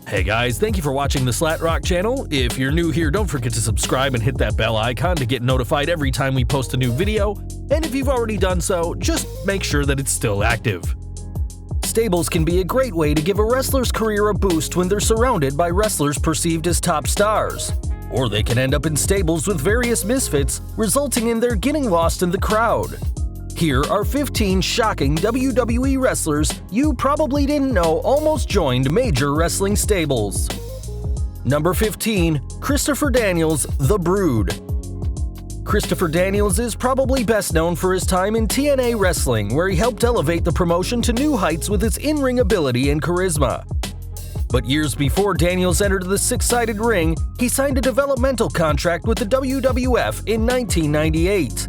Hey guys, thank you for watching the SlatRock channel. If you're new here, don't forget to subscribe and hit that bell icon to get notified every time we post a new video. And if you've already done so, just make sure that it's still active. Stables can be a great way to give a wrestler's career a boost when they're surrounded by wrestlers perceived as top stars. Or they can end up in stables with various misfits, resulting in their getting lost in the crowd. Here are 15 shocking WWE wrestlers you probably didn't know almost joined major wrestling stables. Number 15. Christopher Daniels, The Brood. Christopher Daniels is probably best known for his time in TNA Wrestling, where he helped elevate the promotion to new heights with his in-ring ability and charisma. But years before Daniels entered the six-sided ring, he signed a developmental contract with the WWF in 1998.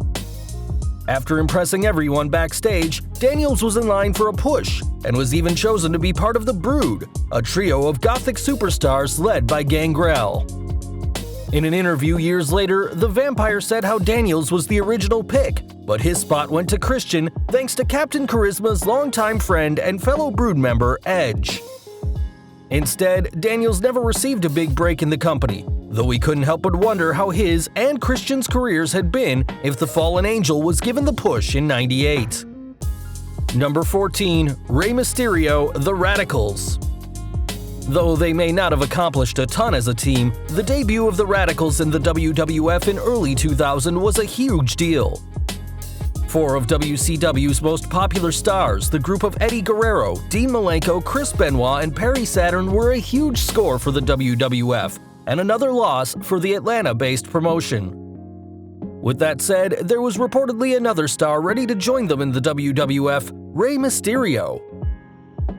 After impressing everyone backstage, Daniels was in line for a push and was even chosen to be part of The Brood, a trio of gothic superstars led by Gangrel. In an interview years later, the Vampire said how Daniels was the original pick, but his spot went to Christian thanks to Captain Charisma's longtime friend and fellow Brood member, Edge. Instead, Daniels never received a big break in the company, though we couldn't help but wonder how his and Christian's careers had been if the Fallen Angel was given the push in '98. Number 14. Rey Mysterio, The Radicals. Though they may not have accomplished a ton as a team, the debut of the Radicals in the WWF in early 2000 was a huge deal. Four of WCW's most popular stars, the group of Eddie Guerrero, Dean Malenko, Chris Benoit, and Perry Saturn, were a huge score for the WWF, and another loss for the Atlanta-based promotion. With that said, there was reportedly another star ready to join them in the WWF, Rey Mysterio.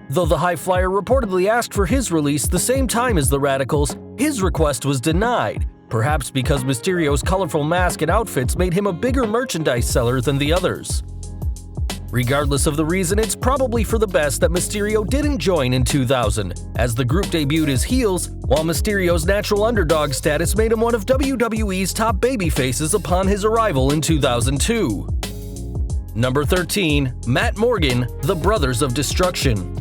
Though the High Flyer reportedly asked for his release the same time as the Radicals, his request was denied, perhaps because Mysterio's colorful mask and outfits made him a bigger merchandise seller than the others. Regardless of the reason, it's probably for the best that Mysterio didn't join in 2000, as the group debuted as heels, while Mysterio's natural underdog status made him one of WWE's top babyfaces upon his arrival in 2002. Number 13. Matt Morgan, The Brothers of Destruction.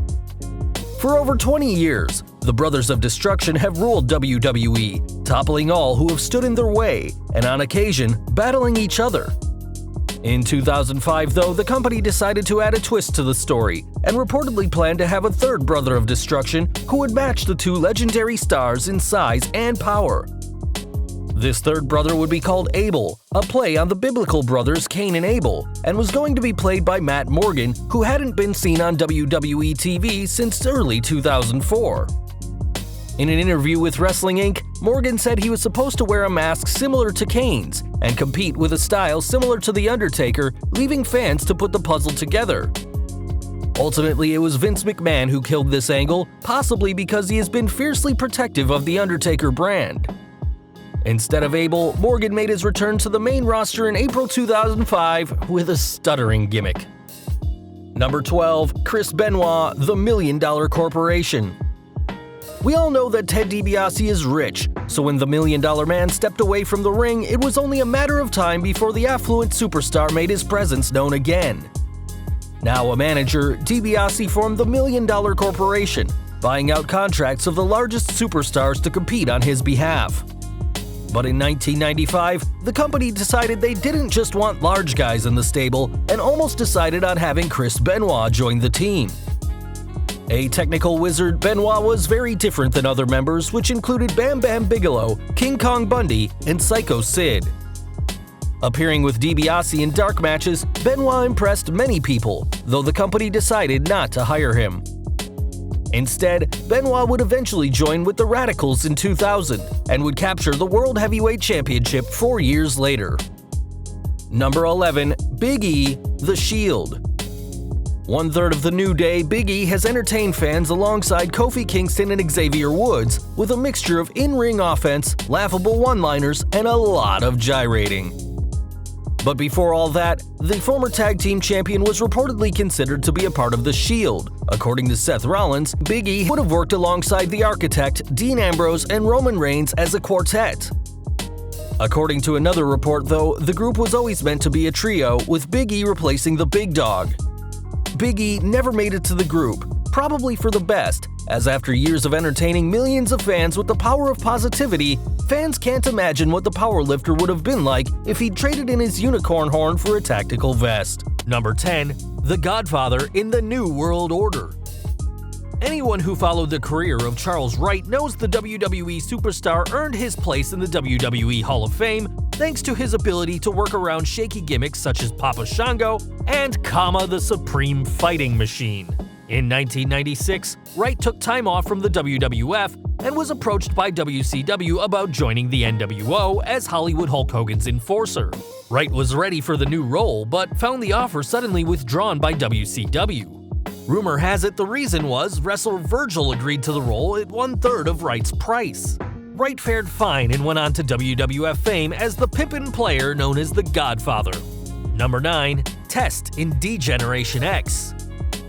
For over 20 years, the Brothers of Destruction have ruled WWE, toppling all who have stood in their way, and on occasion, battling each other. In 2005, though, the company decided to add a twist to the story, and reportedly planned to have a third Brother of Destruction who would match the two legendary stars in size and power. This third brother would be called Abel, a play on the biblical brothers Cain and Abel, and was going to be played by Matt Morgan, who hadn't been seen on WWE TV since early 2004. In an interview with Wrestling Inc., Morgan said he was supposed to wear a mask similar to Kane's and compete with a style similar to The Undertaker, leaving fans to put the puzzle together. Ultimately, it was Vince McMahon who killed this angle, possibly because he has been fiercely protective of The Undertaker brand. Instead of Abel, Morgan made his return to the main roster in April 2005 with a stuttering gimmick. Number 12. Chris Benoit, The $1 Million Corporation. We all know that Ted DiBiase is rich, so when the $1 Million Man stepped away from the ring, it was only a matter of time before the affluent superstar made his presence known again. Now a manager, DiBiase formed the $1 Million Corporation, buying out contracts of the largest superstars to compete on his behalf. But in 1995, the company decided they didn't just want large guys in the stable and almost decided on having Chris Benoit join the team. A technical wizard, Benoit was very different than other members, which included Bam Bam Bigelow, King Kong Bundy, and Psycho Sid. Appearing with DiBiase in dark matches, Benoit impressed many people, though the company decided not to hire him. Instead, Benoit would eventually join with the Radicals in 2000 and would capture the World Heavyweight Championship 4 years later. Number 11. Big E, The Shield. One-third of the New Day, Big E has entertained fans alongside Kofi Kingston and Xavier Woods with a mixture of in-ring offense, laughable one-liners, and a lot of gyrating. But before all that, the former tag team champion was reportedly considered to be a part of The Shield. According to Seth Rollins, Big E would have worked alongside the Architect, Dean Ambrose, and Roman Reigns as a quartet. According to another report, though, the group was always meant to be a trio, with Big E replacing the Big Dog. Big E never made it to the group, probably for the best, as after years of entertaining millions of fans with the power of positivity, fans can't imagine what the powerlifter would have been like if he'd traded in his unicorn horn for a tactical vest. Number 10. The Godfather in the New World Order. Anyone who followed the career of Charles Wright knows the WWE superstar earned his place in the WWE Hall of Fame thanks to his ability to work around shaky gimmicks such as Papa Shango and Kama the Supreme Fighting Machine. In 1996, Wright took time off from the WWF and was approached by WCW about joining the NWO as Hollywood Hulk Hogan's enforcer. Wright was ready for the new role, but found the offer suddenly withdrawn by WCW. Rumor has it the reason was wrestler Virgil agreed to the role at 1/3 of Wright's price. Wright fared fine and went on to WWF fame as the pimpin' player known as the Godfather. Number 9. Test in D-Generation X.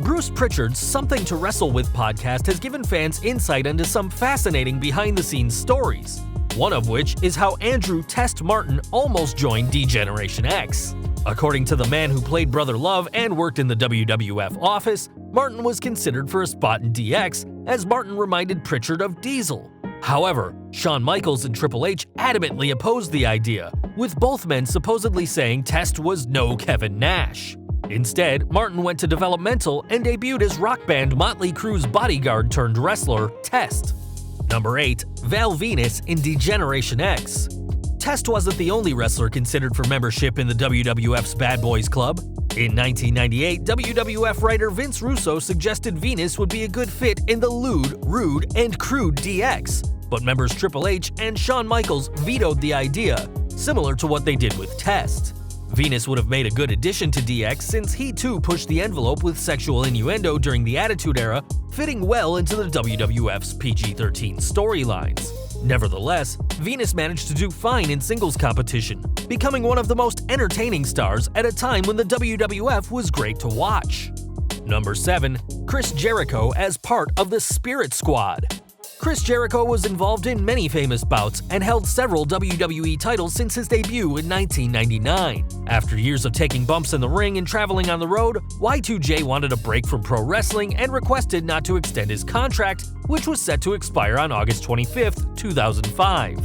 Bruce Pritchard's Something to Wrestle With podcast has given fans insight into some fascinating behind-the-scenes stories, one of which is how Andrew Test Martin almost joined D-Generation X. According to the man who played Brother Love and worked in the WWF office, Martin was considered for a spot in DX, as Martin reminded Pritchard of Diesel. However, Shawn Michaels and Triple H adamantly opposed the idea, with both men supposedly saying Test was no Kevin Nash. Instead, Martin went to developmental and debuted as rock band Motley Crue's bodyguard turned wrestler, Test. Number 8. Val Venus in D-Generation X. Test wasn't the only wrestler considered for membership in the WWF's Bad Boys Club. In 1998, WWF writer Vince Russo suggested Venus would be a good fit in the lewd, rude, and crude DX, but members Triple H and Shawn Michaels vetoed the idea, similar to what they did with Test. Venus would have made a good addition to DX since he too pushed the envelope with sexual innuendo during the Attitude Era, fitting well into the WWF's PG-13 storylines. Nevertheless, Venus managed to do fine in singles competition, becoming one of the most entertaining stars at a time when the WWF was great to watch. Number 7. Chris Jericho as part of the Spirit Squad. Chris Jericho was involved in many famous bouts and held several WWE titles since his debut in 1999. After years of taking bumps in the ring and traveling on the road, Y2J wanted a break from pro wrestling and requested not to extend his contract, which was set to expire on August 25, 2005.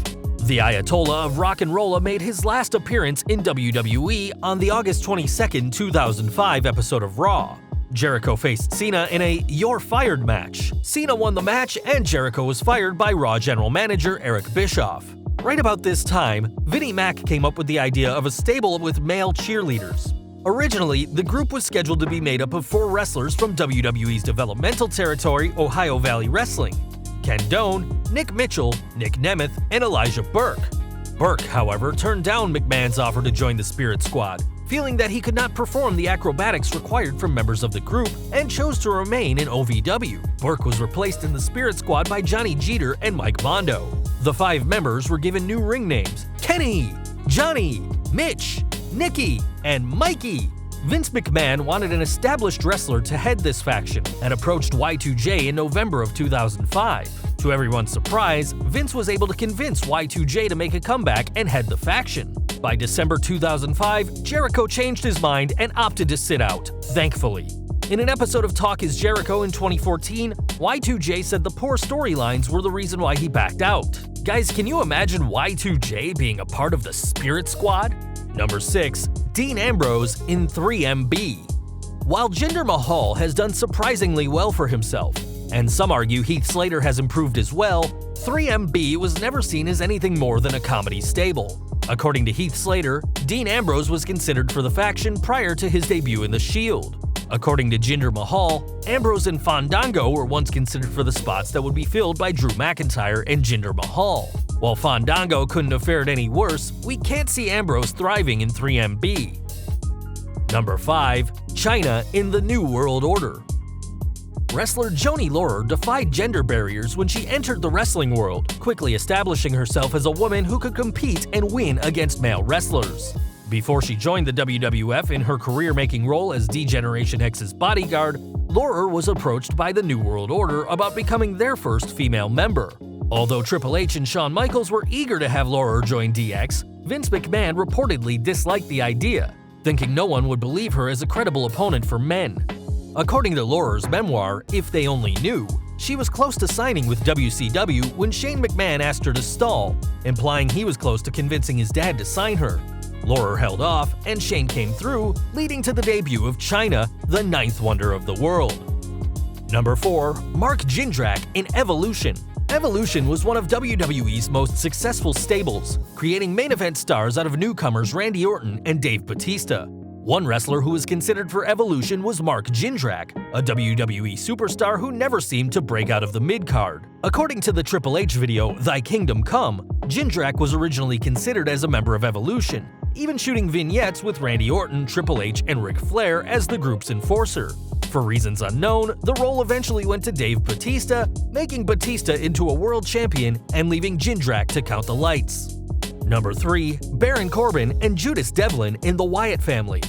The Ayatollah of Rock and Rolla made his last appearance in WWE on the August 22, 2005 episode of Raw. Jericho faced Cena in a "You're Fired" match. Cena won the match and Jericho was fired by Raw general manager Eric Bischoff. Right about this time, Vinnie Mac came up with the idea of a stable with male cheerleaders. Originally, the group was scheduled to be made up of 4 wrestlers from WWE's developmental territory, Ohio Valley Wrestling: Ken Doane, Nick Mitchell, Nick Nemeth, and Elijah Burke. Burke, however, turned down McMahon's offer to join the Spirit Squad, feeling that he could not perform the acrobatics required from members of the group, and chose to remain in OVW. Burke was replaced in the Spirit Squad by Johnny Jeter and Mike Mondo. The 5 members were given new ring names: Kenny, Johnny, Mitch, Nicky, and Mikey. Vince McMahon wanted an established wrestler to head this faction and approached Y2J in November of 2005. To everyone's surprise, Vince was able to convince Y2J to make a comeback and head the faction. By December 2005, Jericho changed his mind and opted to sit out, thankfully. In an episode of Talk Is Jericho in 2014, Y2J said the poor storylines were the reason why he backed out. Guys, can you imagine Y2J being a part of the Spirit Squad? Number 6. Dean Ambrose in 3MB. While Jinder Mahal has done surprisingly well for himself, and some argue Heath Slater has improved as well, 3MB was never seen as anything more than a comedy stable. According to Heath Slater, Dean Ambrose was considered for the faction prior to his debut in The Shield. According to Jinder Mahal, Ambrose and Fandango were once considered for the spots that would be filled by Drew McIntyre and Jinder Mahal. While Fandango couldn't have fared any worse, we can't see Ambrose thriving in 3MB. Number 5. Chyna in the New World Order. Wrestler Joni Laurer defied gender barriers when she entered the wrestling world, quickly establishing herself as a woman who could compete and win against male wrestlers. Before she joined the WWF in her career-making role as D-Generation X's bodyguard, Laurer was approached by the New World Order about becoming their first female member. Although Triple H and Shawn Michaels were eager to have Laurer join DX, Vince McMahon reportedly disliked the idea, thinking no one would believe her as a credible opponent for men. According to Laura's memoir, If They Only Knew, she was close to signing with WCW when Shane McMahon asked her to stall, implying he was close to convincing his dad to sign her. Laura held off, and Shane came through, leading to the debut of Chyna, the ninth wonder of the world. Number 4. Mark Jindrak in Evolution. Evolution was one of WWE's most successful stables, creating main event stars out of newcomers Randy Orton and Dave Bautista. One wrestler who was considered for Evolution was Mark Jindrak, a WWE superstar who never seemed to break out of the mid-card. According to the Triple H video, Thy Kingdom Come, Jindrak was originally considered as a member of Evolution, even shooting vignettes with Randy Orton, Triple H, and Ric Flair as the group's enforcer. For reasons unknown, the role eventually went to Dave Bautista, making Bautista into a world champion and leaving Jindrak to count the lights. Number 3. Baron Corbin and Judas Devlin in the Wyatt family.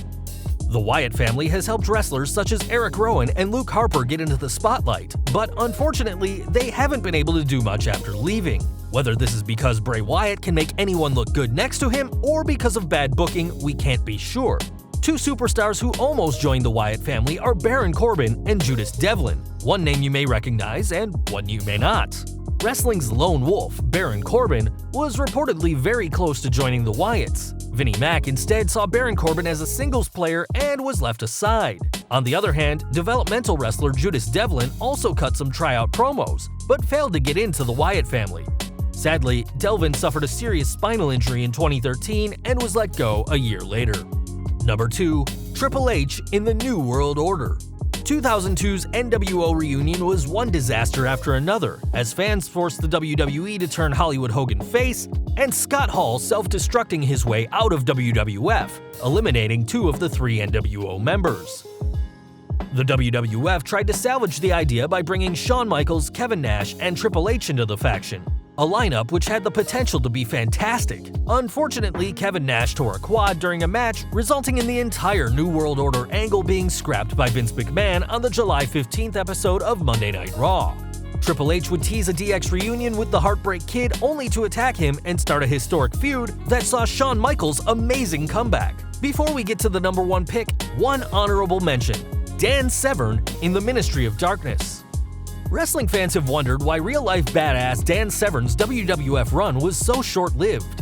The Wyatt family has helped wrestlers such as Eric Rowan and Luke Harper get into the spotlight, but unfortunately, they haven't been able to do much after leaving. Whether this is because Bray Wyatt can make anyone look good next to him or because of bad booking, we can't be sure. Two superstars who almost joined the Wyatt family are Baron Corbin and Judas Devlin, one name you may recognize and one you may not. Wrestling's lone wolf, Baron Corbin, was reportedly very close to joining the Wyatts. Vinnie Mac instead saw Baron Corbin as a singles player and was left aside. On the other hand, developmental wrestler Judas Devlin also cut some tryout promos, but failed to get into the Wyatt family. Sadly, Devlin suffered a serious spinal injury in 2013 and was let go a year later. Number 2. Triple H in the New World Order. 2002's NWO reunion was one disaster after another, as fans forced the WWE to turn Hollywood Hogan face, and Scott Hall self-destructing his way out of WWF, eliminating 2 of the 3 NWO members. The WWF tried to salvage the idea by bringing Shawn Michaels, Kevin Nash, and Triple H into the faction, a lineup which had the potential to be fantastic. Unfortunately, Kevin Nash tore a quad during a match, resulting in the entire New World Order angle being scrapped by Vince McMahon on the July 15th episode of Monday Night Raw. Triple H would tease a DX reunion with the Heartbreak Kid only to attack him and start a historic feud that saw Shawn Michaels' amazing comeback. Before we get to the number 1 pick, one honorable mention: Dan Severn in the Ministry of Darkness. Wrestling fans have wondered why real-life badass Dan Severn's WWF run was so short-lived.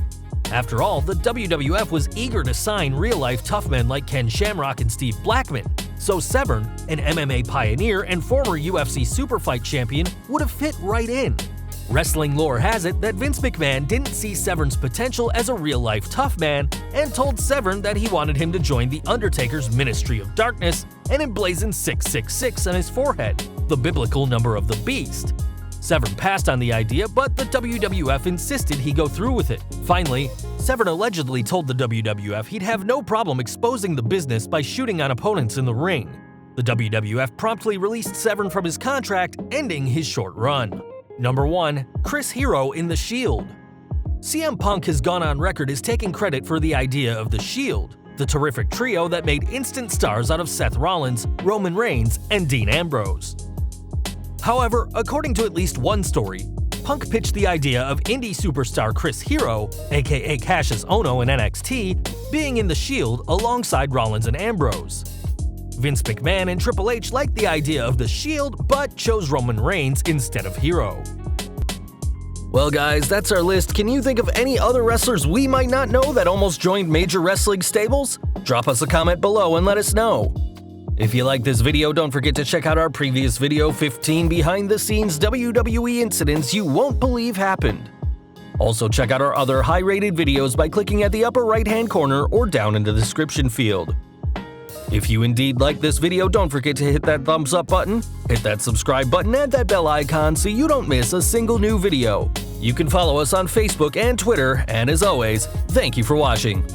After all, the WWF was eager to sign real-life tough men like Ken Shamrock and Steve Blackman, so Severn, an MMA pioneer and former UFC Superfight champion, would have fit right in. Wrestling lore has it that Vince McMahon didn't see Severn's potential as a real-life tough man and told Severn that he wanted him to join The Undertaker's Ministry of Darkness and emblazon 666 on his forehead, the biblical number of the beast. Severn passed on the idea, but the WWF insisted he go through with it. Finally, Severn allegedly told the WWF he'd have no problem exposing the business by shooting on opponents in the ring. The WWF promptly released Severn from his contract, ending his short run. Number 1. Chris Hero in The Shield. CM Punk has gone on record as taking credit for the idea of The Shield, the terrific trio that made instant stars out of Seth Rollins, Roman Reigns, and Dean Ambrose. However, according to at least one story, Punk pitched the idea of indie superstar Chris Hero, aka Cassius Ohno in NXT, being in The Shield alongside Rollins and Ambrose. Vince McMahon and Triple H liked the idea of The Shield, but chose Roman Reigns instead of Hero. Well guys, that's our list. Can you think of any other wrestlers we might not know that almost joined major wrestling stables? Drop us a comment below and let us know. If you like this video, don't forget to check out our previous video, 15 behind-the-scenes WWE incidents you won't believe happened. Also check out our other high-rated videos by clicking at the upper right-hand corner or down in the description field. If you indeed like this video, don't forget to hit that thumbs up button, hit that subscribe button, and that bell icon so you don't miss a single new video. You can follow us on Facebook and Twitter, and as always, thank you for watching.